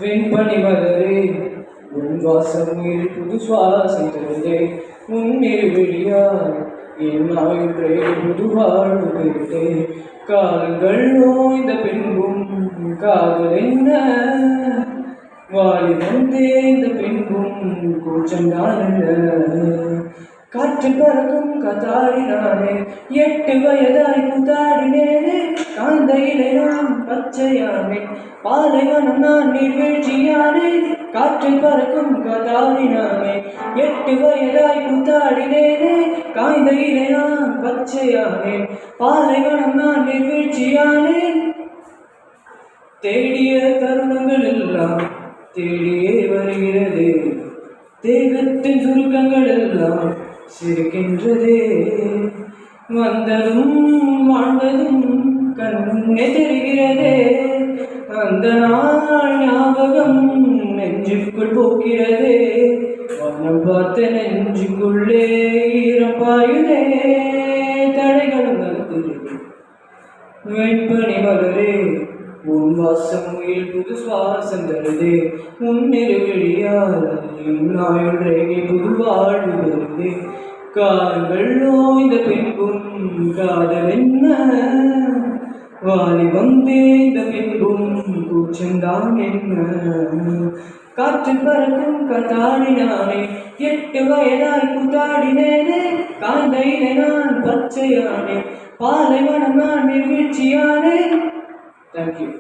வெண்பனி மலரே உன் வாசம் புது சுவாசம் தருதே உன்னிரு விழியால் என் ஆயுளே புது வாழ்வு பெறுதே காலங்கள் நோய்ந்த பின்பும் காதல் என்ன வாழி வந்தேந்த பின்பும் கூச்சம்தான் காற்று பறக்கும் கத்தாடினானே 8 வயதாய் கூத்தாடினேனே காந்த இலை நான் பச்சையானே பாலைவனம் நான் நீர்வீழ்ச்சியானே காற்று பறக்கும் கத்தாடினானே 8 வயதாய் கூத்தாடினேனே காய்ந்த இலை நான் பச்சையானே பாலைவனம் நான் நீர்வீழ்ச்சியானே தேடிய தருணங்கள் எல்லாம் தேடியே வருகிறது தேகத்தின் சுருக்கங்கள் எல்லாம் சிரிக்கின்றதே வந்ததும் வாழ்ந்ததும் கண்முன்னே தெரிகிறதே அந்த நாள் ஞாபகம் நெஞ்சுக்குள் போக்கிறதே வண்ணம் பார்த்த நெஞ்சுக்குள்ளே ஈரம் பாயுதே தடைகளும் நகர்கிறது வெண்பனி மலரே உன் வாசம் உயிர் புது சுவாசம் தருதே உன்னிரு விழியால் ஆயுள் ரேகை புது வாழ்வு வருதே காலங்கள் நோய்ந்த பின்பும் காதல் என்ன வாலி வந்தேந்த பின்பும் கூச்சந்தான் என்ன காற்று பறக்கும் கத்தாடினானே 8 வயதாய் கூத்தாடினேனே காந்த இலை நான் பச்சையானே பாலைவனம் நான் நீர்வீழ்ச்சியானே. Thank you.